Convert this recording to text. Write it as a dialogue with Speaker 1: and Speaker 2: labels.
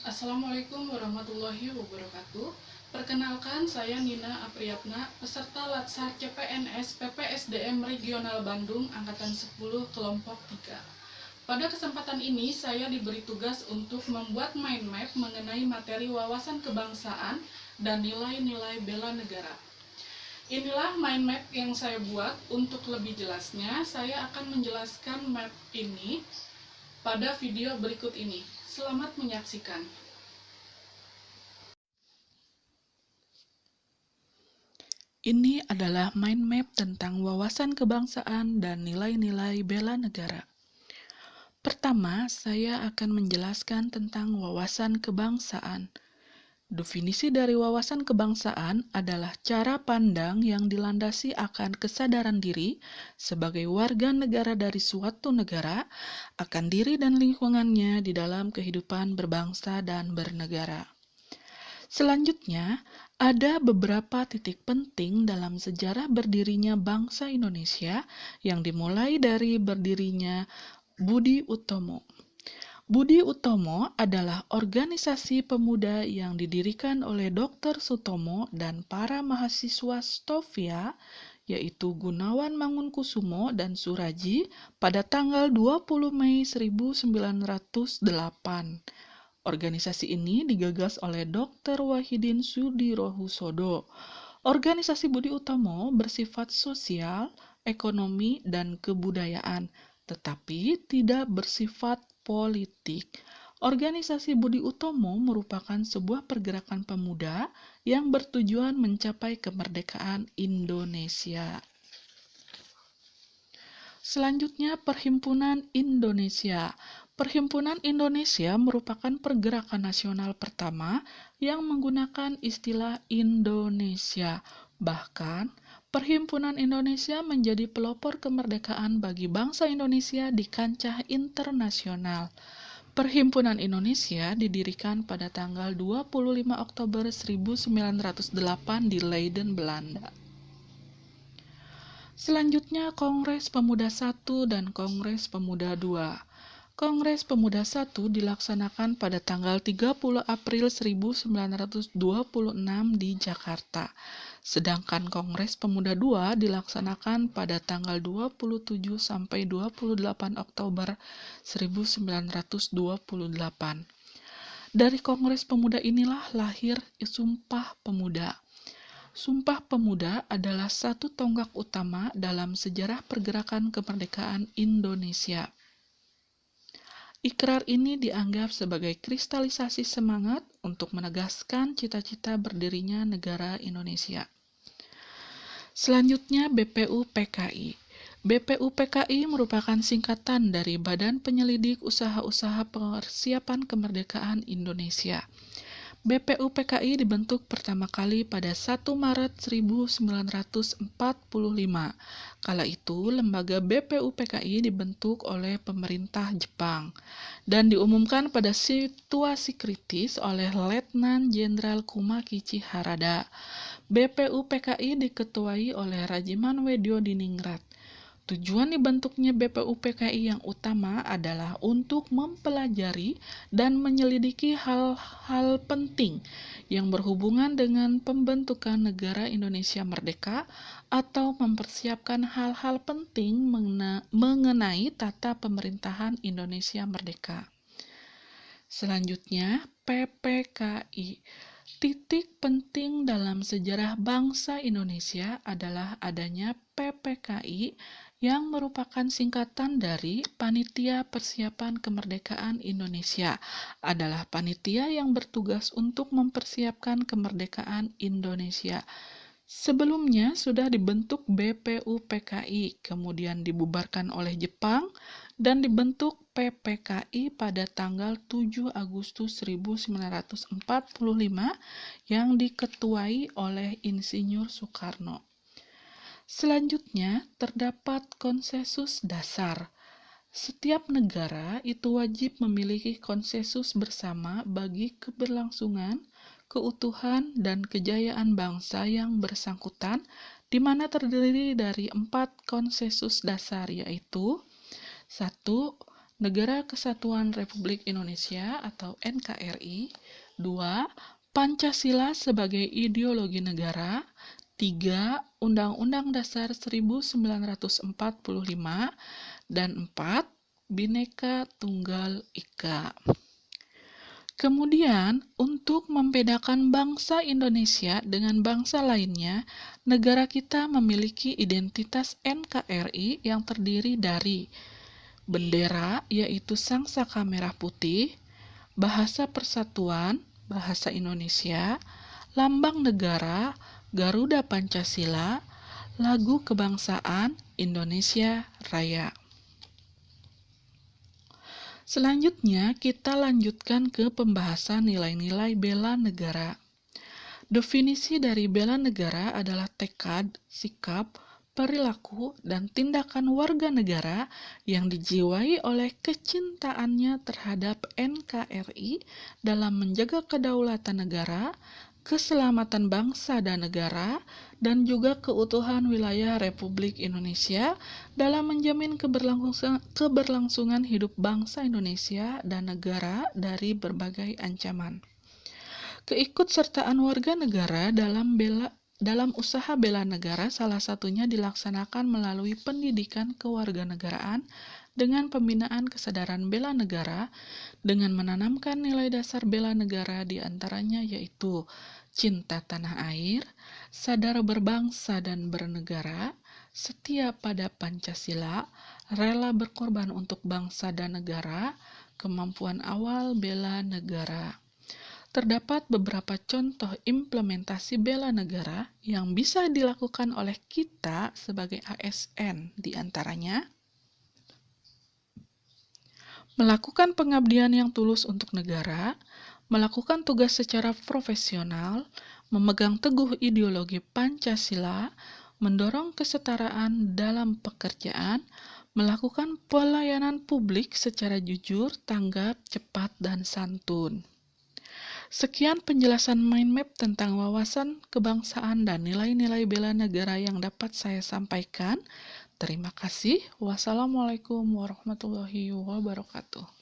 Speaker 1: Assalamualaikum warahmatullahi wabarakatuh. Perkenalkan, saya Nina Apriyatna, peserta Latsar CPNS PPSDM Regional Bandung Angkatan 10 Kelompok 3. Pada kesempatan ini, saya diberi tugas untuk membuat mind map mengenai materi wawasan kebangsaan dan nilai-nilai bela negara. Inilah mind map yang saya buat. Untuk lebih jelasnya, saya akan menjelaskan map ini pada video berikut ini. Selamat menyaksikan. Ini adalah mind map tentang wawasan kebangsaan dan nilai-nilai bela negara. Pertama, saya akan menjelaskan tentang wawasan kebangsaan. Definisi dari wawasan kebangsaan adalah cara pandang yang dilandasi akan kesadaran diri sebagai warga negara dari suatu negara, akan diri dan lingkungannya di dalam kehidupan berbangsa dan bernegara. Selanjutnya, ada beberapa titik penting dalam sejarah berdirinya bangsa Indonesia yang dimulai dari berdirinya Budi Utomo. Budi Utomo adalah organisasi pemuda yang didirikan oleh Dr. Sutomo dan para mahasiswa Stovia, yaitu Gunawan Mangunkusumo dan Suraji, pada tanggal 20 Mei 1908. Organisasi ini digagas oleh Dr. Wahidin Sudirohusodo. Organisasi Budi Utomo bersifat sosial, ekonomi, dan kebudayaan, tetapi tidak bersifat politik. Organisasi Budi Utomo merupakan sebuah pergerakan pemuda yang bertujuan mencapai kemerdekaan Indonesia. Selanjutnya, Perhimpunan Indonesia. Perhimpunan Indonesia merupakan pergerakan nasional pertama yang menggunakan istilah Indonesia. Bahkan, Perhimpunan Indonesia menjadi pelopor kemerdekaan bagi bangsa Indonesia di kancah internasional. Perhimpunan Indonesia didirikan pada tanggal 25 Oktober 1908 di Leiden, Belanda. Selanjutnya, Kongres Pemuda I dan Kongres Pemuda II. Kongres Pemuda I dilaksanakan pada tanggal 30 April 1926 di Jakarta. Sedangkan Kongres Pemuda II dilaksanakan pada tanggal 27 sampai 28 Oktober 1928. Dari Kongres Pemuda inilah lahir Sumpah Pemuda. Sumpah Pemuda adalah satu tonggak utama dalam sejarah pergerakan kemerdekaan Indonesia. Ikrar ini dianggap sebagai kristalisasi semangat untuk menegaskan cita-cita berdirinya negara Indonesia. Selanjutnya, BPUPKI. BPUPKI merupakan singkatan dari Badan Penyelidik Usaha-Usaha Persiapan Kemerdekaan Indonesia. BPUPKI dibentuk pertama kali pada 1 Maret 1945. Kala itu, lembaga BPUPKI dibentuk oleh pemerintah Jepang dan diumumkan pada situasi kritis oleh Letnan Jenderal Kumakichi Harada. BPUPKI diketuai oleh Rajiman Weddiodiningrat. Tujuan dibentuknya BPUPKI yang utama adalah untuk mempelajari dan menyelidiki hal-hal penting yang berhubungan dengan pembentukan negara Indonesia merdeka atau mempersiapkan hal-hal penting mengenai tata pemerintahan Indonesia merdeka. Selanjutnya, PPKI. Titik penting dalam sejarah bangsa Indonesia adalah adanya PPKI yang merupakan singkatan dari Panitia Persiapan Kemerdekaan Indonesia, adalah panitia yang bertugas untuk mempersiapkan kemerdekaan Indonesia. Sebelumnya sudah dibentuk BPUPKI, kemudian dibubarkan oleh Jepang, dan dibentuk PPKI pada tanggal 7 Agustus 1945 yang diketuai oleh Insinyur Soekarno. Selanjutnya, terdapat konsensus dasar. Setiap negara itu wajib memiliki konsensus bersama bagi keberlangsungan, keutuhan, dan kejayaan bangsa yang bersangkutan, di mana terdiri dari 4 konsensus dasar, yaitu 1. Negara Kesatuan Republik Indonesia atau NKRI. 2. Pancasila sebagai ideologi negara. 3. Undang-Undang Dasar 1945. Dan 4. Bhinneka Tunggal Ika. Kemudian, untuk membedakan bangsa Indonesia dengan bangsa lainnya, negara kita memiliki identitas NKRI yang terdiri dari bendera, yaitu sangsaka merah putih, bahasa persatuan, bahasa Indonesia, lambang negara, Garuda Pancasila, lagu kebangsaan, Indonesia Raya. Selanjutnya, kita lanjutkan ke pembahasan nilai-nilai bela negara. Definisi dari bela negara adalah tekad, sikap, perilaku, dan tindakan warga negara yang dijiwai oleh kecintaannya terhadap NKRI dalam menjaga kedaulatan negara, keselamatan bangsa dan negara, dan juga keutuhan wilayah Republik Indonesia dalam menjamin keberlangsungan hidup bangsa Indonesia dan negara dari berbagai ancaman. Keikutsertaan warga negara dalam usaha bela negara salah satunya dilaksanakan melalui pendidikan kewarganegaraan dengan pembinaan kesadaran bela negara dengan menanamkan nilai dasar bela negara diantaranya yaitu cinta tanah air, sadar berbangsa dan bernegara, setia pada Pancasila, rela berkorban untuk bangsa dan negara, kemampuan awal bela negara. Terdapat beberapa contoh implementasi bela negara yang bisa dilakukan oleh kita sebagai ASN, di antaranya melakukan pengabdian yang tulus untuk negara, melakukan tugas secara profesional, memegang teguh ideologi Pancasila, mendorong kesetaraan dalam pekerjaan, melakukan pelayanan publik secara jujur, tanggap, cepat, dan santun. Sekian penjelasan mind map tentang wawasan kebangsaan dan nilai-nilai bela negara yang dapat saya sampaikan. Terima kasih. Wassalamualaikum warahmatullahi wabarakatuh.